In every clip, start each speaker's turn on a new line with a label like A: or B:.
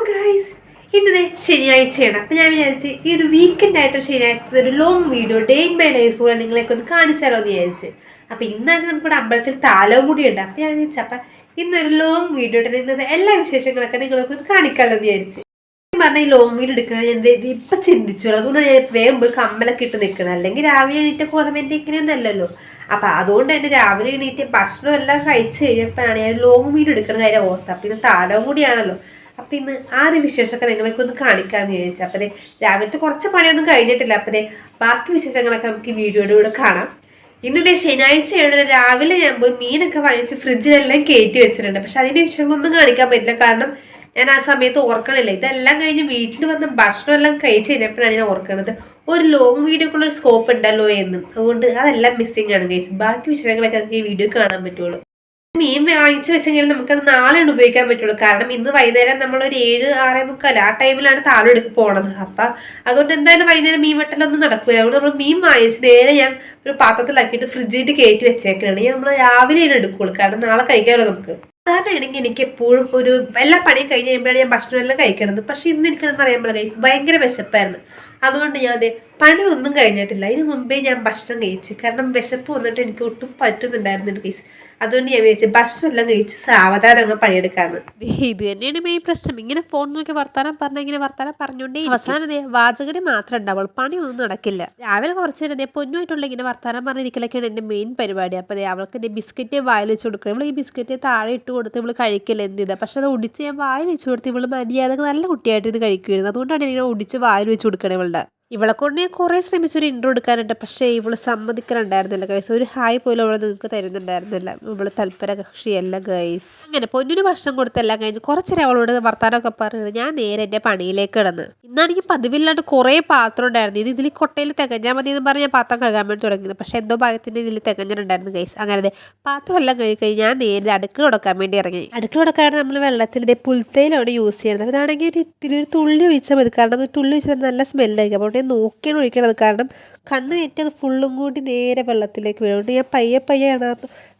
A: Guys, ഇന്നത്തെ ശനിയാഴ്ചയാണ്. അപ്പം ഞാൻ വിചാരിച്ച് ഈ ഒരു വീക്കെൻഡായിട്ട് ശനിയാഴ്ച ഒരു long video day in my life നിങ്ങളെയൊക്കെ ഒന്ന് കാണിച്ചാലോ എന്ന് വിചാരിച്ച്. അപ്പം ഇന്നാണ് നമുക്കിവിടെ അമ്പലത്തിൽ താലവും കൂടി ഉണ്ട്. അപ്പം ഞാൻ വിചാരിച്ചു അപ്പം ഇന്നൊരു ലോങ് വീഡിയോ ഇട്ട് ഇന്നത്തെ എല്ലാ വിശേഷങ്ങളൊക്കെ നിങ്ങളൊക്കെ ഒന്ന് കാണിക്കാമല്ലോ എന്ന് വിചാരിച്ച്. പറഞ്ഞാൽ ഈ ലോങ് വീഡിയോ എടുക്കണ ഞാൻ ഇപ്പം ചിന്തിച്ചു. അതുകൊണ്ട് ഞാൻ വേഗം പോയി കമ്മലൊക്കെ ഇട്ട് നിൽക്കണം. അല്ലെങ്കിൽ രാവിലെ എണീറ്റ കോലമെൻ്റെ ഇങ്ങനെയൊന്നും അല്ലല്ലോ. അപ്പം അതുകൊണ്ട് തന്നെ രാവിലെ എണീറ്റ് ഭക്ഷണം എല്ലാം കഴിച്ച് കഴിഞ്ഞപ്പോഴാണ് ഞാൻ ലോങ് വീഡിയോ എടുക്കുന്ന കാര്യം ഓർത്തത്. അപ്പം ഇത് താലവും കൂടിയാണല്ലോ. അപ്പം ഇന്ന് ആദ്യ വിശേഷമൊക്കെ നിങ്ങളൊക്കെ ഒന്ന് കാണിക്കാമെന്ന് വിചാരിച്ചു. അപ്പം രാവിലത്തെ കുറച്ച് പണിയൊന്നും കഴിഞ്ഞിട്ടില്ല. അപ്പം ബാക്കി വിശേഷങ്ങളൊക്കെ നമുക്ക് ഈ വീഡിയോയുടെ കൂടെ കാണാം. ഇന്നത്തെ ശനിയാഴ്ചയാണ്. രാവിലെ ഞാൻ പോയി മീനൊക്കെ വാങ്ങിച്ച് ഫ്രിഡ്ജിലെല്ലാം കയറ്റി വെച്ചിട്ടുണ്ട്. പക്ഷെ അതിൻ്റെ വിഷയങ്ങളൊന്നും കാണിക്കാൻ പറ്റില്ല. കാരണം ഞാൻ ആ സമയത്ത് ഓർക്കണില്ല. ഇതെല്ലാം കഴിഞ്ഞ് വീട്ടിൽ വന്ന് ഭക്ഷണം എല്ലാം കഴിച്ച് കഴിഞ്ഞപ്പോഴാണ് ഞാൻ ഓർക്കണത് ഒരു ലോങ് വീഡിയോക്കുള്ള ഒരു സ്കോപ്പ് ഉണ്ടല്ലോ എന്നും. അതുകൊണ്ട് അതെല്ലാം മിസ്സിംഗ് ആണ് ഗൈസ്. ബാക്കി വിഷയങ്ങളൊക്കെ നമുക്ക് ഈ വീഡിയോ കാണാൻ പറ്റുള്ളൂ. മീൻ വാങ്ങിച്ചു വെച്ചെങ്കിൽ നമുക്കത് നാളെയാണ് ഉപയോഗിക്കാൻ പറ്റുള്ളൂ. കാരണം ഇന്ന് വൈകുന്നേരം നമ്മളൊരു 7-6:45 ആ ടൈമിലാണ് താളെടുക്ക് പോണത്. അപ്പം അതുകൊണ്ട് എന്തായാലും വൈകുന്നേരം മീൻ വെട്ടലൊന്നും നടക്കില്ല. അതുകൊണ്ട് നമ്മൾ മീൻ വാങ്ങിച്ച് നേരെ ഞാൻ ഒരു പാത്രത്തിലാക്കിയിട്ട് ഫ്രിഡ്ജിട്ട് കയറ്റി വെച്ചേക്കാണ്. നമ്മൾ രാവിലെയാണ് എടുക്കുള്ളൂ. കാരണം നാളെ കഴിക്കാമല്ലോ നമുക്ക്. സാധാരണയാണെങ്കിൽ എനിക്ക് എപ്പോഴും ഒരു എല്ലാ പണിയും കഴിഞ്ഞ് കഴിയുമ്പോഴാണ് ഞാൻ ഭക്ഷണം എല്ലാം കഴിക്കണത്. പക്ഷെ ഇന്ന് എനിക്കെന്ന് അറിയാൻ ഗൈസ് ഭയങ്കര വിശപ്പായിരുന്നു. അതുകൊണ്ട് ഞാൻ പണി ഒന്നും കഴിഞ്ഞിട്ടില്ല. ഇതിന് മുമ്പേ ഞാൻ ഭക്ഷണം കഴിച്ചു. കാരണം വിശപ്പ് വന്നിട്ട് എനിക്ക് ഒട്ടും പറ്റുന്നുണ്ടായിരുന്നില്ല ഗൈസ്. അതുകൊണ്ട് ഞാൻ വിചാരിച്ചു ഭക്ഷണം എല്ലാം കഴിച്ച് സാവധാനം അങ്ങ് പണിയെടുക്കാന്ന്. ഇത് തന്നെയാണ് മെയിൻ പ്രശ്നം. ഇങ്ങനെ ഫോൺ നോക്കി വർത്താനം പറഞ്ഞ ഇങ്ങനെ വർത്താനം പറഞ്ഞോണ്ടേ അവസാനം വാചകടി മാത്രം ഉണ്ടാവുള്ളൂ. പണിയൊന്നും നടക്കില്ല. രാവിലെ കുറച്ച് നേരം പൊന്നുമായിട്ടുള്ള ഇങ്ങനെ വർത്താനം പറഞ്ഞിരിക്കലൊക്കെയാണ് എൻ്റെ മെയിൻ പരിപാടി. അപ്പോൾ അവൾക്ക് ബിസ്ക്കറ്റ് വായിൽ വെച്ച് കൊടുക്കണം. ഇവൾ ഈ ബിസ്ക്കറ്റ് താഴെ ഇട്ട് കൊടുത്ത് ഇവൾ കഴിക്കില്ല എന്ത് ചെയ്താൽ. പക്ഷെ അത് ഒടിച്ച് ഞാൻ വായിൽ വെച്ച് കൊടുത്ത് ഇവൾ മര്യാദ നല്ല കുട്ടിയായിട്ട് ഇത് കഴിക്കുമായിരുന്നു. അതുകൊണ്ടാണ് ഇങ്ങനെ ഒടിച്ച് വായിൽ വെച്ച് കൊടുക്കണേ ഇവളുടെ. ഇവളെ കൊണ്ട് ഞാൻ കുറേ ശ്രമിച്ചൊരു ഇൻട്രോ എടുക്കാനുണ്ട്. പക്ഷേ ഇവള് സമ്മതിക്കലുണ്ടായിരുന്നില്ല ഗൈസ്. ഒരു ഹായ് പോലും അവൾ നിങ്ങൾക്ക് തരുന്നുണ്ടായിരുന്നില്ല. ഇവള് തൽപര കക്ഷിയല്ല ഗൈസ്. അങ്ങനെ പൊന്നിന് ഭക്ഷണം കൊടുത്തെല്ലാം കഴിഞ്ഞ് കുറച്ചേരം അവളോട് വർത്താനമൊക്കെ പറയുന്നത് ഞാൻ നേരെ എൻ്റെ പണിയിലേക്ക് കിടന്ന്. ഇന്നാണെങ്കിൽ പതിവില്ലാണ്ട് കുറേ പാത്രം ഉണ്ടായിരുന്നു. ഇതിൽ കൊട്ടയിൽ തികഞ്ഞാൽ മതി എന്ന് പറഞ്ഞ് ഞാൻ പാത്രം കഴുകാൻ വേണ്ടി തുടങ്ങിയത്. പക്ഷേ എന്തോ ഭാഗത്തിൻ്റെ ഇതിൽ തികഞ്ഞിട്ടുണ്ടായിരുന്നു ഗൈസ്. അങ്ങനെ പാത്രം എല്ലാം കഴുകി ഞാൻ നേരെ അടുക്കള തുടക്കാൻ വേണ്ടി ഇറങ്ങി. അടുക്കള തുടക്കാണ് നമ്മൾ വെള്ളത്തിൽ പുൽത്തയിലാണ് യൂസ് ചെയ്യുന്നത്. അതാണെങ്കിൽ ഒരു തുള്ളി ഒഴിച്ചാൽ മതി. കാരണം തുള്ളി ഒഴിച്ചാൽ നല്ല സ്മെല്ലായിരിക്കും. അപ്പോൾ നോക്കിയാണ് ഒഴിക്കണത്. കാരണം കണ്ണ് കയറ്റിയത് ഫുള്ളും കൂടി നേരെ വെള്ളത്തിലേക്ക് വീഴുകൊണ്ട് ഞാൻ പയ്യെയാണ്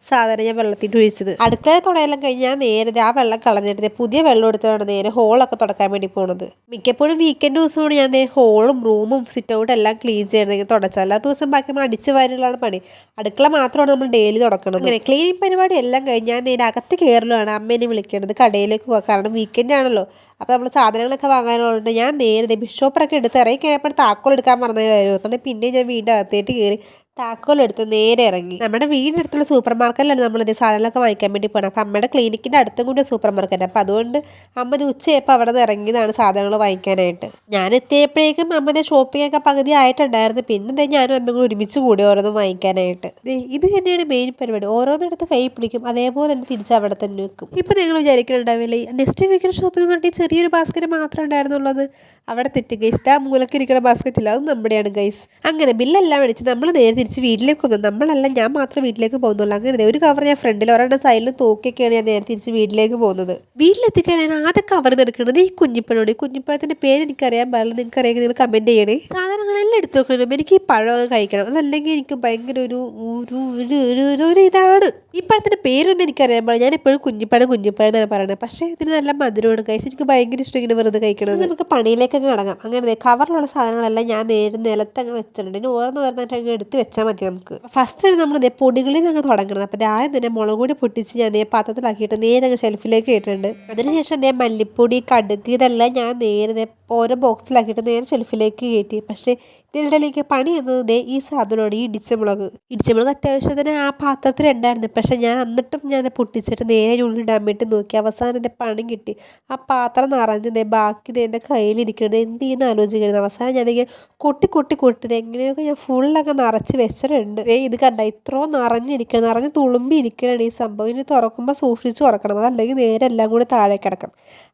A: സാധാരണ ഞാൻ വെള്ളത്തിട്ട് ഒഴിച്ചത്. അടുക്കളയിൽ തുടയെല്ലാം കഴിഞ്ഞ് ഞാൻ നേരെ ആ വെള്ളം കളഞ്ഞിട്ട് പുതിയ വെള്ളം എടുത്താണ് നേരെ ഹോളൊക്കെ തുടക്കാൻ വേണ്ടി പോണത്. മിക്കപ്പോഴും വീക്കെൻഡ് ദിവസമാണ് ഞാൻ ഹോളും റൂമും സിറ്റ് ഔട്ട് എല്ലാം ക്ലീൻ ചെയ്യണമെങ്കിൽ തുടച്ചാൽ. എല്ലാ ദിവസം ബാക്കി നമ്മൾ അടിച്ച് വാരിയുള്ളതാണ് പണി. അടുക്കള മാത്രമാണ് നമ്മൾ ഡെയിലി തുടക്കുന്നത്. അങ്ങനെ ക്ലീനിങ് പരിപാടി എല്ലാം കഴിഞ്ഞ് ഞാൻ നേരെ അകത്ത് കയറലാണ് അമ്മേനെ വിളിക്കേണ്ടത്. കടയിലേക്ക് പോകാം. കാരണം വീക്കെൻഡ് ആണല്ലോ. അപ്പോൾ നമ്മൾ സാധനങ്ങളൊക്കെ വാങ്ങാനുള്ളത് ഞാൻ നേരെ ബിഷോപ്പറൊക്കെ എടുത്ത് ഇറങ്ങി കഴിഞ്ഞപ്പോൾ താക്കോൽ എടുക്കാൻ മറന്ന കാര്യമാണ്. പിന്നെ ഞാൻ വീണ്ടും അകത്തേട്ട് കയറി താക്കോലെടുത്ത് നേരെ ഇറങ്ങി. നമ്മുടെ വീടിനടുത്തുള്ള സൂപ്പർ മാർക്കറ്റിലാണ് നമ്മളിത് സാധനങ്ങളൊക്കെ വാങ്ങിക്കാൻ വേണ്ടി പോകണം. അപ്പം അമ്മയുടെ ക്ലിനിക്കിൻ്റെ അടുത്തും കൂടി സൂപ്പർ മാർക്കറ്റ്. അപ്പോൾ അതുകൊണ്ട് അമ്മ ഉച്ചയായപ്പോൾ അവിടെ നിന്ന് ഇറങ്ങിയതാണ് സാധനങ്ങൾ വാങ്ങിക്കാനായിട്ട്. ഞാൻ എത്തിയപ്പോഴേക്കും അമ്മയുടെ ഷോപ്പിംഗ് ഒക്കെ പകുതി ആയിട്ടുണ്ടായിരുന്നു. പിന്നെ ഞാനും അമ്മ കൂടി ഒരുമിച്ച് കൂടി ഓരോന്നും വാങ്ങിക്കാനായിട്ട്. ഇത് തന്നെയാണ് മെയിൻ പരിപാടി. ഓരോന്നെടുത്ത് കൈ പിടിക്കും, അതേപോലെ തന്നെ തിരിച്ച് അവിടെ തന്നെ വെക്കും. ഇപ്പം നിങ്ങൾ വിചാരിക്കുന്നുണ്ടാവില്ലേ നെക്സ്റ്റ് വീക്കിൽ ഷോപ്പിംഗ് കണ്ടി ചെറിയൊരു ബാസ്ക്കറ്റ് മാത്രമേ ഉണ്ടായിരുന്നുള്ളത്. അവിടെ തെറ്റ് ഗൈസ്. ആ മൂലക്ക് ഇരിക്കുന്ന ബാസ്ക്കറ്റ് ഇല്ല, അത് നമ്മുടെയാണ് ഗൈസ്. അങ്ങനെ ബില്ലെല്ലാം മേടിച്ച് നമ്മൾ നേരെ തിരിച്ച് വീട്ടിലേക്ക് വന്നു. നമ്മളല്ല, ഞാൻ മാത്രം വീട്ടിലേക്ക് പോകുന്നുള്ളൂ. അങ്ങനെ ഒരു കവർ ഞാൻ ഫ്രണ്ടിൽ ഒരെണ്ണം സൈഡിൽ തൂക്കിയൊക്കെയാണ് ഞാൻ നേരെ തിരിച്ച് വീട്ടിലേക്ക് പോകുന്നത്. വീട്ടിലെത്തിക്കാൻ ഞാൻ ആദ്യം കവർ എടുക്കുന്നത് ഈ കുഞ്ഞിപ്പഴമാണ്. ഈ കുഞ്ഞിപ്പഴത്തിൻ്റെ പേര് എനിക്കറിയാൻ പാടില്ല. നിങ്ങൾക്ക് അറിയാമെങ്കിൽ നിങ്ങൾ കമൻറ്റ് ചെയ്യണേ. സാധനങ്ങളെല്ലാം എടുത്തു നോക്കണം. എനിക്ക് ഈ പഴം കഴിക്കണം, അതല്ലെങ്കിൽ എനിക്ക് ഭയങ്കര ഒരു ഇതാണ്. ഈ പഴത്തിൻ്റെ പേരൊന്നും എനിക്കറിയാൻ പാടില്ല. ഞാൻ എപ്പോഴും കുഞ്ഞിപ്പഴം എന്നാണ് പറയുന്നത്. പക്ഷേ ഇതിന് നല്ല മധുരമാണ് ഗൈസ്. എനിക്ക് ഭയങ്കര ഇഷ്ടം ഇങ്ങനെ വെറുതെ കഴിക്കണത്. നമുക്ക് പണിയിലേക്ക് അടങ്ങാം. അങ്ങനെ കവറിലുള്ള സാധനങ്ങളെല്ലാം ഞാൻ നേരെ നിലത്തങ്ങ് വെച്ചിട്ടുണ്ട്. ഇനി ഓരോന്ന് പറഞ്ഞിട്ട് അങ്ങ് എടുത്ത് വെച്ചാൽ മതി നമുക്ക്. ഫസ്റ്റ് നമ്മൾ പൊടികളിൽ അങ്ങ് തുടങ്ങണം. അപ്പോൾ ആദ്യം തന്നെ മുളക് പൊടി പൊട്ടിച്ച് ഞാൻ പാത്രത്തിലാക്കിയിട്ട് നേരെ അങ്ങ് ഷെൽഫിലേക്ക് ഇട്ടിട്ടുണ്ട്. അതിനുശേഷം മല്ലിപ്പൊടി, കടുക് ഇതെല്ലാം ഞാൻ നേരെ ഓരോ ബോക്സിലാക്കിയിട്ട് നേരെ ഷെൽഫിലേക്ക് കയറ്റി. പക്ഷേ ഇതിനിടയിലേക്ക് പണി എന്നത് ഈ സാധനമാണ്, ഈ ഇടിച്ചമുളക് അത്യാവശ്യത്തിന് ആ പാത്രത്തിൽ ഉണ്ടായിരുന്നു. പക്ഷെ ഞാൻ എന്നിട്ടും ഞാൻ പൊട്ടിച്ചിട്ട് നേരെ ഉള്ളിടാൻ വേണ്ടി നോക്കി. അവസാനം എൻ്റെ പണി കിട്ടി. ആ പാത്രം നിറഞ്ഞ് ബാക്കി എൻ്റെ കയ്യിലിരിക്കുന്നത് എന്ത് ചെയ്യുന്ന ആലോചിക്കുന്നത്. അവസാനം ഞാനിങ്ങനെ കൊട്ടി എങ്ങനെയൊക്കെ ഞാൻ ഫുള്ളൊക്കെ നിറച്ച് വെച്ചിട്ടുണ്ട്. ഇത് കണ്ട ഇത്രയും നിറഞ്ഞ് തുളുമ്പി ഇരിക്കുകയാണ് ഈ സംഭവം. ഇനി തുറക്കുമ്പോൾ സൂക്ഷിച്ച് തുറക്കണം, അതല്ലെങ്കിൽ നേരെ എല്ലാം കൂടി താഴെ കിടക്കും.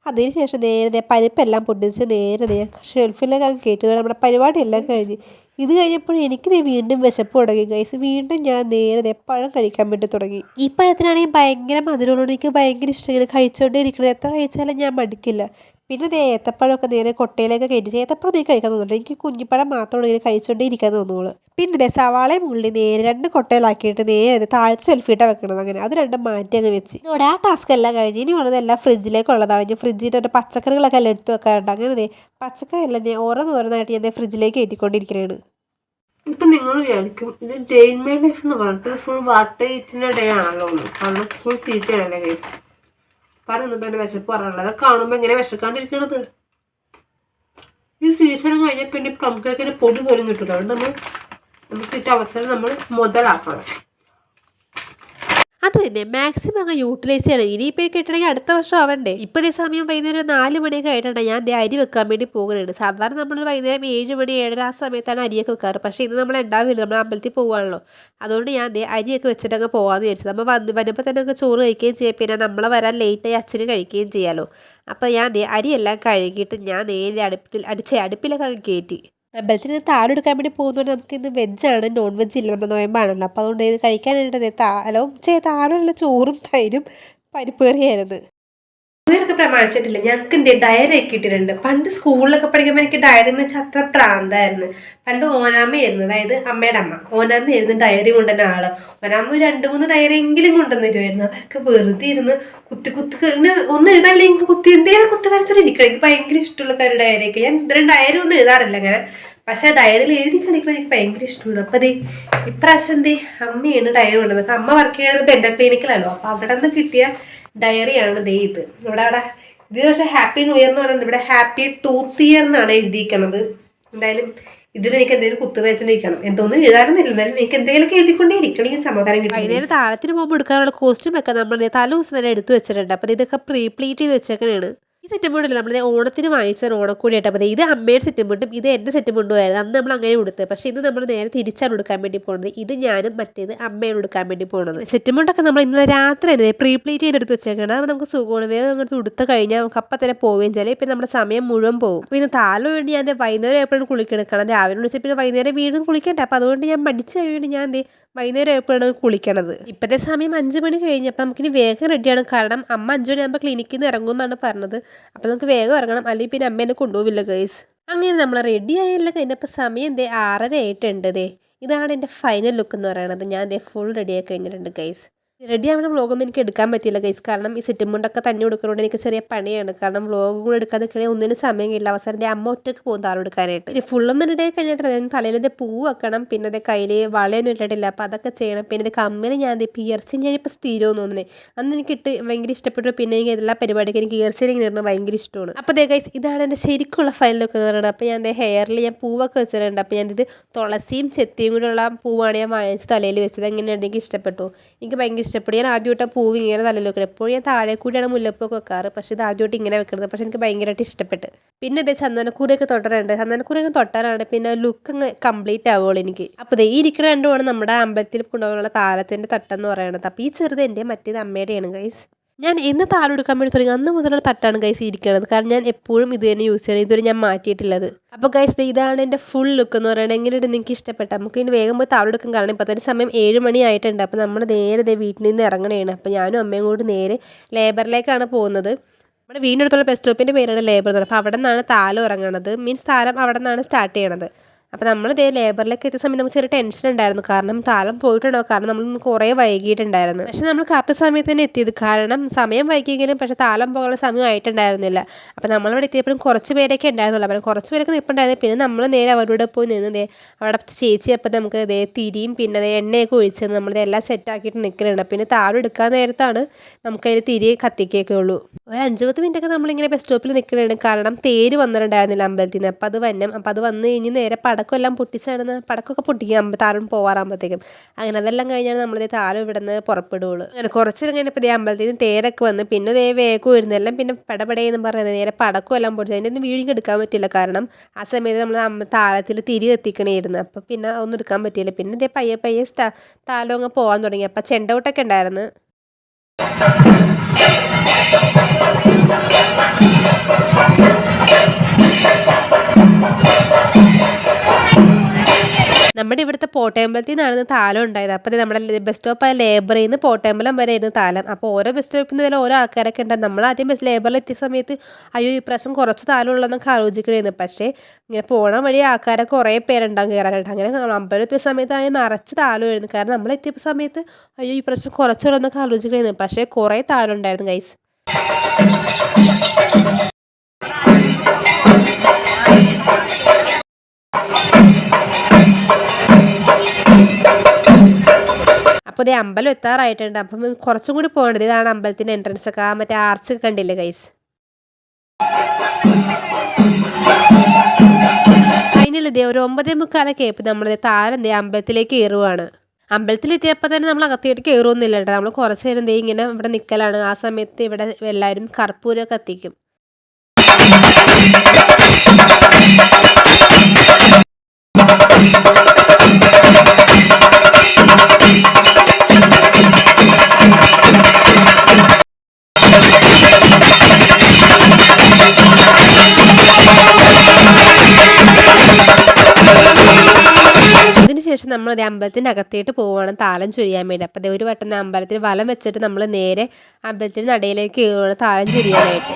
A: അതിനുശേഷം നേരെ പരിപ്പെല്ലാം പൊട്ടിച്ച് നേരെ ഷെൽഫിലേക്ക് അങ്ങ് കയറ്റുക. നമ്മുടെ പരിപാടിയെല്ലാം കഴിഞ്ഞ് ഇത് കഴിഞ്ഞപ്പോൾ എനിക്ക് വീണ്ടും വിശപ്പ് തുടങ്ങി ഗൈസ്. വീണ്ടും ഞാൻ നേരെ പഴം കഴിക്കാൻ വേണ്ടി തുടങ്ങി. ഈ പഴത്തിനാണെങ്കിൽ ഭയങ്കര മധുരമുള്ളത്. എനിക്ക് ഭയങ്കര ഇഷ്ടം ഇങ്ങനെ കഴിച്ചുകൊണ്ടേ ഇരിക്കുന്നത്. എത്ര കഴിച്ചാലും ഞാൻ മടുക്കില്ല. പിന്നെ ഇത് ഏത്തപ്പഴമൊക്കെ നേരെ കൊട്ടയിലേക്ക് കയറ്റി ഏത്തപ്പഴം നീ കഴിക്കാൻ തോന്നുന്നുണ്ട്. എനിക്ക് കുഞ്ഞിപ്പഴം മാത്രമാണ് ഇങ്ങനെ കഴിച്ചുകൊണ്ടേ ഇരിക്കാൻ തോന്നുള്ളൂ. പിന്നെ ഇതേ സവാളയും ഉള്ളി നേരെ 2 കൊട്ടയിലാക്കിയിട്ട് നേരെ താഴ്ച സെൽഫിയിട്ടാണ് വെക്കണത്. അങ്ങനെ അത് രണ്ടും മാറ്റി അങ്ങ് വെച്ച് ഇതോടെ ആ ടാസ്ക് എല്ലാം കഴിഞ്ഞ് ഇനി ഉള്ളത് എല്ലാം ഫ്രിഡ്ജിലേക്കുള്ളതാണ്. ഞാൻ ഫ്രിഡ്ജിൻ്റെ പച്ചക്കറികളൊക്കെ എല്ലാം എടുത്ത് വെക്കാറുണ്ട്. അങ്ങനെ പച്ചക്കറി എല്ലാം ഞാൻ ഓരോന്നോരോന്നായിട്ട് ഞാൻ ഫ്രിഡ്ജിലേക്ക് കയറ്റിക്കൊണ്ടിരിക്കുകയാണ്. ഇപ്പം നിങ്ങൾ വിചാരിക്കും ഇത് ഡെയിൻ മൈ ലൈഫ് എന്ന് പറഞ്ഞിട്ട് ഫുൾ വാട്ടേറ്റിൻ്റെ ഡേ ആണല്ലോ എന്ന്. കാരണം ഫുൾ തീറ്റയാണല്ലേ കേസ്. പറഞ്ഞിട്ട് എൻ്റെ വിശപ്പ് പറയാനുള്ളത് അതൊക്കെ കാണുമ്പോൾ എങ്ങനെ വിശക്കാണ്ടിരിക്കണത്. ഈ സീസൺ കഴിഞ്ഞാൽ പിന്നെ പ്ലം കേക്കിന് പൊടി പോലും കിട്ടില്ല. അതുകൊണ്ട് നമുക്ക് ഇട്ട അവസരം നമ്മൾ മുതലാക്കണം. അത് തന്നെ മാക്സിമം അങ്ങ് യൂട്ടിലൈസ് ചെയ്യണം. ഇനിയിപ്പോൾ കിട്ടണമെങ്കിൽ അടുത്ത വർഷം ആവണ്ടേ. ഇപ്പോൾ ഇതേ സമയം വൈകുന്നേരം 4 മണിയൊക്കെ ആയിട്ടാണ് ഞാൻ അരി വെക്കാൻ വേണ്ടി പോകുന്നത്. സാധാരണ നമ്മൾ വൈകുന്നേരം 7 മണി 7:30 ആ സമയത്താണ് അരിയൊക്കെ വെക്കാറ്. പക്ഷേ ഇത് നമ്മൾ ഉണ്ടാവില്ല, നമ്മൾ അമ്പലത്തിൽ പോകുവാണല്ലോ. അതുകൊണ്ട് ഞാൻ അരിയൊക്കെ വെച്ചിട്ടൊക്കെ പോകാമെന്ന് വിചാരിച്ചത്. നമ്മൾ വരുമ്പോൾ തന്നെ ഒക്കെ ചോറ് കഴിക്കുകയും ചെയ്യാം. പിന്നെ നമ്മളെ വരാൻ ലേറ്റായി അച്ഛന് കഴിക്കുകയും ചെയ്യാമല്ലോ. അപ്പോൾ ഞാൻ അരിയെല്ലാം കഴുകിയിട്ട് ഞാൻ നേരെ അടുപ്പിലൊക്കെ അങ്ങ് കയറ്റി. അമ്പലത്തിൽ നിന്ന് താലെടുക്കാൻ വേണ്ടി പോകുന്നതുകൊണ്ട് നമുക്ക് ഇന്ന് വെജാണ്, നോൺ വെജ് ഇല്ല, നമ്മൾ നോയമ്പാണല്ലോ. അപ്പോൾ അതുകൊണ്ട് ഇത് കഴിക്കാനായിട്ട് താലമല്ല ചോറും തൈരും പരിപ്പ് കറിയായിരുന്നു. ഇവരൊക്കെ പ്രമാണിച്ചിട്ടില്ല. ഞങ്ങൾക്ക് ഡയറി ഒക്കെ ഇട്ടിട്ടുണ്ട്. പണ്ട് സ്കൂളിലൊക്കെ പഠിക്കുമ്പോൾ എനിക്ക് ഡയറി എന്ന് വെച്ചാൽ അത്ര പ്രാന്തായിരുന്നു. പണ്ട് ഓനാമ്മയായിരുന്നു, അതായത് അമ്മയുടെ അമ്മ ഓനാമ്മയായിരുന്നു ഡയറി കൊണ്ടുവന്ന ആള്. ഓനാമ്മ 2-3 ഡയറി എങ്കിലും കൊണ്ടുവന്ന് തരുമായിരുന്നു. അതൊക്കെ വെറുതെ ഇരുന്ന് കുത്തി ഇങ്ങനെ ഒന്നും എഴുതാനില്ലെങ്കിൽ എന്തെങ്കിലും കുത്തി വരച്ചിട്ടിരിക്കണം. എനിക്ക് ഭയങ്കര ഇഷ്ടമുള്ള കാര്യം ഡയറിയൊക്കെ. ഞാൻ ഇത്രയും ഡയറി ഒന്നും എഴുതാറില്ല അങ്ങനെ, പക്ഷേ ഡയറിയിൽ എഴുതി കാണിക്കുന്നത് എനിക്ക് ഭയങ്കര ഇഷ്ടമാണ്. അപ്പോൾ ഇപ്രാവശ്യം അമ്മയാണ് ഡയറി കൊണ്ടുവന്നത്. അപ്പം അമ്മ വർക്ക് ചെയ്യുന്നത് പെൻഡൽ ക്ലിനിക്കിലല്ലോ. അപ്പോൾ അവിടെ നിന്ന് കിട്ടിയ ഡയറിയാണ് ഇത്. ഇവിടെ ഇത് പക്ഷേ ഹാപ്പി ന്യൂ ഇയർ എന്ന് പറയുന്നത് ഇവിടെ ഹാപ്പി ടൂത്ത് ഇയർ എന്നാണ് എഴുതിയിരിക്കണത്. എന്തായാലും ഇതിലെനിക്ക് എന്തെങ്കിലും കുത്തുവെച്ചിരിക്കണം. എന്തോന്നും എഴുതാനൊന്നുമില്ല, എന്നാലും എനിക്ക് എന്തെങ്കിലുമൊക്കെ എഴുതിക്കൊണ്ടേ ഇരിക്കണം. എനിക്ക് സമാധാനം കിട്ടും. വൈകുന്നേരം താളത്തിന് പോകുമ്പോൾ എടുക്കാനുള്ള കോസ്റ്റ്യൂം ഒക്കെ നമ്മൾ തലേ ദിവസം തന്നെ എടുത്തു വെച്ചിട്ടുണ്ട്. അപ്പോൾ ഇതൊക്കെ പ്ലീറ്റ് ചെയ്ത് വെച്ചേക്കണേണ്. ഈ സെറ്റ് മുണ്ടല്ല നമ്മൾ ഓണത്തിന് വാങ്ങിച്ച ഓണക്കൂടി ആയിട്ട്. അപ്പോൾ ഇത് അമ്മയുടെ സെറ്റ് മുണ്ടും ഇത് എൻ്റെ സെറ്റ് മുണ്ടും ആയിരുന്നു. അന്ന് നമ്മൾ അങ്ങനെ കൊടുത്തത്. പക്ഷേ ഇത് നമ്മൾ നേരെ തിരിച്ചാണ് എടുക്കാൻ വേണ്ടി പോകുന്നത്. ഇത് ഞാനും മറ്റേത് അമ്മയാണ് എടുക്കാൻ വേണ്ടി പോകുന്നത്. സെറ്റ് മുണ്ടൊക്കെ നമ്മൾ ഇന്നലെ രാത്രി തന്നെ പ്ലീറ്റ് ചെയ്തെടുത്ത് വെച്ചേക്കണം. അപ്പോൾ നമുക്ക് സുഖമാണ്. വേറെ അങ്ങോട്ട് ഉടുത്ത് കഴിഞ്ഞാൽ നമുക്ക് അപ്പം തന്നെ പോവുകയും ചെയ്യാം. ഇപ്പം നമ്മുടെ സമയം മുഴുവൻ പോകും. അപ്പോൾ ഇന്ന് താലം വേണ്ടി ഞാൻ വൈകുന്നേരം എപ്പോഴും കുളിക്കണം. കാരണം രാവിലെ വിളിച്ചാൽ പിന്നെ വൈകുന്നേരം വീണ്ടും കുളിക്കട്ടെ. അപ്പോൾ അതുകൊണ്ട് ഞാൻ മടിച്ച് കഴിഞ്ഞിട്ട് ഞാൻ വൈകുന്നേരം എപ്പോഴാണ് കുളിക്കണത്. ഇപ്പോഴത്തെ സമയം 5 മണി കഴിഞ്ഞപ്പോൾ നമുക്കിനി വേഗം റെഡിയാണ്. കാരണം അമ്മ 5 മണിയാകുമ്പോൾ ക്ലിനിക്കിൽ നിന്ന് ഇറങ്ങുമെന്നാണ് പറഞ്ഞത്. അപ്പോൾ നമുക്ക് വേഗം ഇറങ്ങണം, അല്ലെങ്കിൽ പിന്നെ അമ്മ എന്നെ കൊണ്ടുപോവില്ല ഗൈസ്. അങ്ങനെ നമ്മൾ റെഡി ആയല്ല കഴിഞ്ഞപ്പോൾ സമയം 6:30 ആയിട്ടുണ്ട്. ഇതാണ് എൻ്റെ ഫൈനൽ ലുക്ക് എന്ന് പറയുന്നത്. ഞാൻ ഫുൾ റെഡി ആയി കഴിഞ്ഞിട്ടുണ്ട് ഗൈസ്. റെഡി ആവുന്ന വ്ളോഗൊന്നും എനിക്ക് എടുക്കാൻ പറ്റിയില്ല ഗൈസ്. കാരണം ഈ സെറ്റും മുണ്ടൊക്കെ തന്നെ കൊടുക്കുന്നതുകൊണ്ട് എനിക്ക് ചെറിയ പണിയാണ്. കാരണം വ്ളോഗും കൂടെ എടുക്കാൻ നിൽക്കണേ ഒന്നിനും സമയമില്ല. അവസാനം അമ്മ ഒറ്റയ്ക്ക് പോകും താളെടുക്കാനായിട്ട്. ഇനി ഫുള്ളൊന്നും റെഡി ആയി കഴിഞ്ഞിട്ട് ഞാൻ തലയിൽ പൂ വെക്കണം. പിന്നെ കയ്യിൽ വളയൊന്നും ഇട്ടിട്ടില്ല, അപ്പോൾ അതൊക്കെ ചെയ്യണം. പിന്നെ കമ്മല് ഞാൻ പിയർച്ചിങ് ഞാനിപ്പോൾ സ്ഥിരമെന്ന് തോന്നുന്നത്. അന്ന് എനിക്ക് ഭയങ്കര ഇഷ്ടപ്പെട്ടു. പിന്നെ എനിക്ക് എല്ലാ പരിപാടിക്കും എനിക്ക് ഇയർച്ചിങ് ഇടുന്നത് ഭയങ്കര ഇഷ്ടമാണ്. അപ്പോൾ ഗൈസ് ഇതാണ് എൻ്റെ ശരിക്കുള്ള ഫൈനൽ ലുക്ക് എന്ന് പറയുന്നത്. അപ്പോൾ ഞാൻ ഹെയറിൽ ഞാൻ പൂവൊക്കെ വെച്ചിട്ടുണ്ട്. അപ്പോൾ ഞാനിത് തുളസിയും ചെത്തിയും കൂടെയുള്ള പൂവാണ് ഞാൻ വാങ്ങിച്ച് തലയിൽ വെച്ചത്. എങ്ങനെയാണ് എനിക്ക് ഇഷ്ടപ്പെട്ടു, എനിക്ക് ഭയങ്കര ഇഷ്ടപ്പെട്ടു. ഞാൻ ആദ്യമായിട്ട് പൂവ് ഇങ്ങനെ തലയിൽ വെക്കണം. എപ്പോഴും ഞാൻ താഴെ കൂടിയാണ് മുല്ലപ്പൊക്കെ വെക്കാറ്, പക്ഷേ ഇത് ആദ്യമായിട്ട് ഇങ്ങനെ വെക്കുന്നത്. പക്ഷേ എനിക്ക് ഭയങ്കരമായിട്ട് ഇഷ്ടപ്പെട്ട്. പിന്നെ ചന്ദനക്കൂരയൊക്കെ തൊട്ടിട്ടുണ്ട്. ചന്ദനക്കൂരയൊക്കെ തൊട്ടാലാണ് പിന്നെ ലുക്ക് അങ്ങ് കംപ്ലീറ്റ് ആവുള്ളൂ എനിക്ക്. അപ്പോൾ ഈ ഇരിക്കുന്ന രണ്ടുമാണ് നമ്മുടെ അമ്പലത്തിൽ കൊണ്ടുപോകാനുള്ള താലത്തിൻ്റെ തട്ടെന്ന് പറയുന്നത്. അപ്പോൾ ഈ ചെറുത് എൻ്റെ മറ്റേത് അമ്മയുടെയാണ് ഗൈസ്. ഞാൻ എന്ന് താലം എടുക്കാൻ വേണ്ടി തുടങ്ങി അന്ന് മുതലുള്ള തട്ടാണ് ഗൈസ് ഇരിക്കുന്നത്. കാരണം ഞാൻ എപ്പോഴും ഇത് തന്നെ യൂസ് ചെയ്യണം, ഇതുവരെ ഞാൻ മാറ്റിയിട്ടില്ലത്. അപ്പോൾ ഗൈസ് ഇതാണ് എൻ്റെ ഫുൾ ലുക്ക് എന്ന് പറയുന്നത്. എങ്ങനെയുണ്ട് നിങ്ങൾക്ക് ഇഷ്ടപ്പെട്ട? നമുക്ക് ഇനി വേഗം പോയി താലം എടുക്കാൻ. കാരണം ഇപ്പോൾ തന്നെ സമയം 7 മണി ആയിട്ടുണ്ട്. അപ്പോൾ നമ്മൾ നേരെ വീട്ടിൽ നിന്ന് ഇറങ്ങണേണ്. അപ്പോൾ ഞാനും അമ്മയും കൂടി നേരെ ലേബറിലേക്കാണ് പോകുന്നത്. നമ്മുടെ വീടിനടുത്തുള്ള ബസ് സ്റ്റോപ്പിൻ്റെ പേരാണ് ലേബർ എന്ന് പറയുന്നത്. അപ്പോൾ അവിടെ നിന്നാണ് താലം ഇറങ്ങുന്നത്. മീൻസ് താലം അവിടെ നിന്നാണ് സ്റ്റാർട്ട് ചെയ്യണത്. അപ്പോൾ നമ്മൾ ലേബറിലേക്ക് എത്തിയ സമയം നമുക്ക് ചെറിയ ടെൻഷൻ ഉണ്ടായിരുന്നു. കാരണം താലം പോയിട്ടുണ്ടോ, കാരണം നമ്മൾ കുറേ വൈകിയിട്ടുണ്ടായിരുന്നു. പക്ഷേ നമ്മൾ കറക്റ്റ് സമയത്ത് തന്നെ എത്തിയത്. കാരണം സമയം വൈകിയെങ്കിലും പക്ഷേ താലം പോകാനുള്ള സമയം ആയിട്ടുണ്ടായിരുന്നില്ല. അപ്പോൾ നമ്മളിവിടെ എത്തിയപ്പോഴും കുറച്ച് പേരൊക്കെ ഉണ്ടായിരുന്നുള്ളൂ. അപ്പോൾ കുറച്ച് പേരൊക്കെ നിൽപ്പുണ്ടായിരുന്നു. പിന്നെ നമ്മൾ നേരെ അവരുടെ പോയി നിന്ന് അവിടെ ചേച്ചി അപ്പോൾ നമുക്ക് തിരിയും പിന്നെ എണ്ണയൊക്കെ ഒഴിച്ച് നമ്മളിത് എല്ലാം സെറ്റാക്കിയിട്ട് നിൽക്കുന്നുണ്ട്. പിന്നെ താലം എടുക്കാൻ നേരത്താണ് നമുക്കതിൽ തിരി കത്തിക്കുകയൊക്കെ ഉള്ളൂ. ഒരു 5-10 മിനിറ്റൊക്കെ നമ്മളിങ്ങനെ ബസ് സ്റ്റോപ്പിൽ നിൽക്കുന്നുണ്ട്. കാരണം തേര് വന്നിട്ടുണ്ടായിരുന്നില്ല അമ്പലത്തിൽ നിന്ന്. അപ്പോൾ അത് വന്ന് കഴിഞ്ഞ് നേരെ പടക്കമെല്ലാം പൊട്ടിച്ചാണ് പടക്കമൊക്കെ പൊട്ടിക്കുക താലം പോകാറാകുമ്പോഴത്തേക്കും. അങ്ങനെ അതെല്ലാം കഴിഞ്ഞാണ് നമ്മളിത് താലം ഇവിടെ നിന്ന് പുറപ്പെടുകയുള്ളൂ. അങ്ങനെ കുറച്ച് കഴിഞ്ഞപ്പോൾ അമ്പലത്തിൽ നിന്ന് തേരൊക്കെ വന്ന് പിന്നെ വേഗം വരുന്നെല്ലാം പിന്നെ പടപടയെന്ന് പറയുന്നത് നേരെ പടക്കമെല്ലാം പൊട്ടിച്ച് അതിൻ്റെ ഒന്നും വീഡിയോ എടുക്കാൻ പറ്റില്ല. കാരണം ആ സമയത്ത് നമ്മൾ താലത്തിൽ തിരി എത്തിക്കണമായിരുന്നു. അപ്പോൾ പിന്നെ ഒന്നും എടുക്കാൻ പറ്റിയില്ല. പിന്നെ പയ്യെ താലം അങ്ങ് പോകാൻ തുടങ്ങി. അപ്പോൾ ചെണ്ടൗട്ടൊക്കെ ഉണ്ടായിരുന്നു. നമ്മുടെ ഇവിടുത്തെ പോട്ടയമ്പലത്തിൽ നിന്നാണ് താലം ഉണ്ടായത്. അപ്പോൾ നമ്മുടെ ബസ് സ്റ്റോപ്പായ ലേബറിൽ നിന്ന് പോട്ടയമ്പലം വരെ ആയിരുന്നു താലം. അപ്പോൾ ഓരോ ബസ് സ്റ്റോപ്പിൽ നിന്ന് ഓരോ ആൾക്കാരൊക്കെ ഉണ്ട്. നമ്മൾ ആദ്യം ലേബറിൽ എത്തിയ സമയത്ത് അയ്യോ ഈ പ്രാവശ്യം കുറച്ച് താലം ഉള്ളതെന്നൊക്കെ ആലോചിക്കണമായിരുന്നു. പക്ഷേ ഇങ്ങനെ പോണ വഴി ആൾക്കാരെ കുറേ പേരുണ്ടാകും കയറാനായിട്ട്. അങ്ങനെ അമ്പലം എത്തിയ സമയത്താണെങ്കിൽ നിറച്ച് താലമായിരുന്നു. കാരണം നമ്മൾ എത്തിയ സമയത്ത് അയ്യോ ഈ പ്രാവശ്യം കുറച്ചുള്ളതെന്നൊക്കെ ആലോചിക്കണമായിരുന്നു. പക്ഷേ കുറേ താലം ഉണ്ടായിരുന്നു ഗൈസ്. അപ്പോൾ ഇതേ അമ്പലം എത്താറായിട്ടുണ്ട്. അപ്പം കുറച്ചും കൂടി പോകേണ്ടത്. ഇതാണ് അമ്പലത്തിൻ്റെ എൻട്രൻസ് ഒക്കെ. മറ്റേ ആർച്ച് കണ്ടില്ലേ ഗൈസ്. ഫൈനൽ ഇതേ ഒരു 9:45 ആയപ്പോൾ നമ്മളിത് താരം അമ്പലത്തിലേക്ക് കയറുവാണ്. അമ്പലത്തിലെത്തിയപ്പോൾ തന്നെ നമ്മൾ അകത്തേക്ക് കയറുമൊന്നുമില്ല കേട്ടോ. നമ്മൾ കുറച്ച് നേരം ഇങ്ങനെ ഇവിടെ നിൽക്കലാണ്. ആ സമയത്ത് ഇവിടെ എല്ലാവരും കർപ്പൂരമൊക്കെ കത്തിക്കും. അതിനുശേഷം നമ്മൾ അമ്പലത്തിൻ്റെ അകത്തേട്ട് പോവുകയാണ് താലം ചൊരിയാൻ വേണ്ടി. അപ്പോൾ ഒരു വട്ടം അമ്പലത്തിൽ വലം വെച്ചിട്ട് നമ്മൾ നേരെ അമ്പലത്തിൻ്റെ നടയിലേക്ക് കയറുകയാണ് താലം ചൊരിയാനായിട്ട്.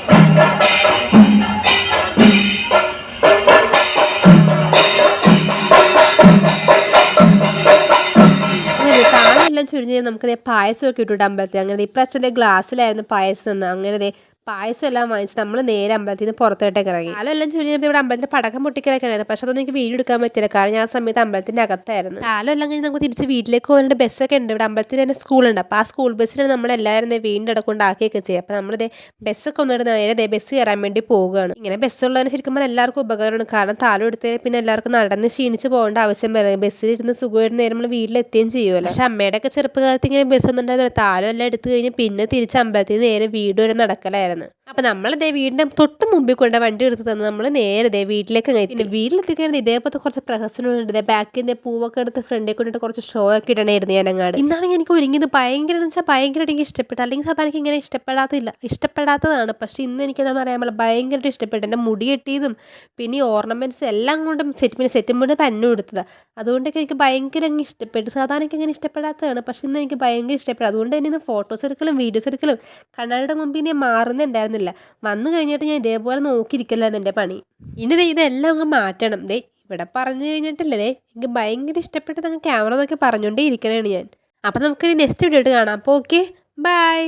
A: താളെല്ലാം ചുരിഞ്ഞ് നമുക്ക് പായസമൊക്കെ ഇട്ടിട്ട് അമ്പലത്തിൽ. അങ്ങനെ ഇപ്രാവശ്യത്തെ ഗ്ലാസ്സിലായിരുന്നു പായസം നിന്ന്. അങ്ങനെ പായസം എല്ലാം വാങ്ങിച്ച് നമ്മൾ നേരെ അമ്പലത്തിൽ നിന്ന് പുറത്തോട്ടേക്ക് ഇറങ്ങി. താലെല്ലാം ചുരിഞ്ഞപ്പോൾ ഇവിടെ അമ്പലത്തിൽ പടക്കം പൊട്ടിക്കലൊക്കെ ആയിരുന്നു. പക്ഷെ അതൊന്നും എനിക്ക് വീഡിയോ എടുക്കാൻ പറ്റില്ല. കാരണം ഞാൻ ആ സമയത്ത് അമ്പലത്തിൻ്റെ അകത്തായിരുന്നു. താലം എല്ലാം കഴിഞ്ഞ് നമുക്ക് തിരിച്ച് വീട്ടിലേക്ക് പോകാനുള്ള ബസ്സൊക്കെ ഉണ്ട്. ഇവിടെ അമ്പലത്തിൽ തന്നെ സ്കൂളുണ്ട്. അപ്പോൾ ആ സ്കൂൾ ബസ്സിലാണ് നമ്മളെല്ലാവരും വീടിൻ്റെ ഇടക്കൊണ്ട് ആക്കിയൊക്കെ ചെയ്യുക. അപ്പോൾ നമ്മളിത് ബസ്സൊക്കെ ഒന്നിട്ട് നേരെ ബസ് കയറാൻ വേണ്ടി പോവുകയാണ്. ഇങ്ങനെ ബസ്സുള്ളതിന് ശരിക്കും പറഞ്ഞാൽ എല്ലാവർക്കും ഉപകാരമാണ്. കാരണം താലം എടുത്ത് പിന്നെ എല്ലാവർക്കും നടന്ന് ക്ഷീണിച്ച് പോകേണ്ട ആവശ്യം വരുന്നത്. ബസ്സിലിരുന്ന് സുഖമായിട്ട് നേരെ നമ്മൾ വീട്ടിലെത്തുകയും ചെയ്യുമല്ലോ. പക്ഷെ അമ്മയുടെയൊക്കെ ചെറുപ്പകാലത്ത് ഇങ്ങനെ ബസ്സൊന്നും ഉണ്ടായിരുന്നില്ല. താലം എല്ലാം എടുത്ത് കഴിഞ്ഞ് പിന്നെ തിരിച്ച് അമ്പലത്തിൽ നേരെ വീട് വരെ നടക്കലായിരുന്നു. അപ്പോൾ നമ്മളിതേ വീടിൻ്റെ തൊട്ട് മുമ്പിൽ കൊണ്ട് വണ്ടി എടുത്ത് തന്ന് നമ്മൾ നേരെ വീട്ടിലേക്ക് എത്തി. പിന്നെ വീട്ടിലെത്തിക്കഴിഞ്ഞാൽ ഇതേപോലത്തെ കുറച്ച് പ്രഹസനമുണ്ട്. ബാക്കിൽ നിന്ന് പൂവൊക്കെ എടുത്ത് ഫ്രണ്ടിൽ കൊണ്ടിട്ട് കുറച്ച് ഷോ ഒക്കെ ഇടണമായിരുന്നു ഞാൻ അങ്ങാട്. ഇന്നാണെങ്കിൽ എനിക്ക് ഒരുങ്ങിയത് ഭയങ്കരമായിട്ട് എനിക്ക് ഇഷ്ടപ്പെട്ടു. അല്ലെങ്കിൽ സാധാരണ എനിക്ക് ഇങ്ങനെ ഇഷ്ടപ്പെടാത്തതാണ്. പക്ഷേ ഇന്ന് എനിക്കെന്താ പറയാൻ ഭയങ്കരമായിട്ട് ഇഷ്ടപ്പെട്ടു. എൻ്റെ മുടി കെട്ടിയതും പിന്നെ ഈ ഓർണമെൻറ്റ്സ് എല്ലാം കൊണ്ടും സെറ്റും കൊണ്ട് തന്നെ എടുത്തതാണ്. അതുകൊണ്ടൊക്കെ എനിക്ക് ഭയങ്കര അങ്ങ് ഇഷ്ടപ്പെട്ടു. സാധാരണ എനിക്ക് അങ്ങനെ ഇഷ്ടപ്പെടാത്തതാണ്. പക്ഷേ ഇന്ന് എനിക്ക് ഭയങ്കര ഇഷ്ടപ്പെട്ടു. അതുകൊണ്ട് തന്നെ ഇന്ന് ഫോട്ടോസ് എടുക്കലും വീഡിയോസ് എടുക്കലും കണ്ണാടിയുടെ മുമ്പിൽ ഞാൻ മാറുന്നുണ്ടായിരുന്നില്ല. വന്നു കഴിഞ്ഞിട്ട് ഞാൻ ഇതേപോലെ നോക്കിയിരിക്കലായിരുന്നു എൻ്റെ പണി. ഇനി ഇതെല്ലാം അങ്ങ് മാറ്റണം. ഇവിടെ പറഞ്ഞു കഴിഞ്ഞിട്ടില്ലേ എനിക്ക് ഭയങ്കര ഇഷ്ടപ്പെട്ടത് അങ്ങ് ക്യാമറ നോക്കി പറഞ്ഞുകൊണ്ടേ ഇരിക്കണതാണ് ഞാൻ. അപ്പം നമുക്ക് നെക്സ്റ്റ് വീഡിയോ കാണാം. അപ്പോൾ ഓക്കെ, ബൈ.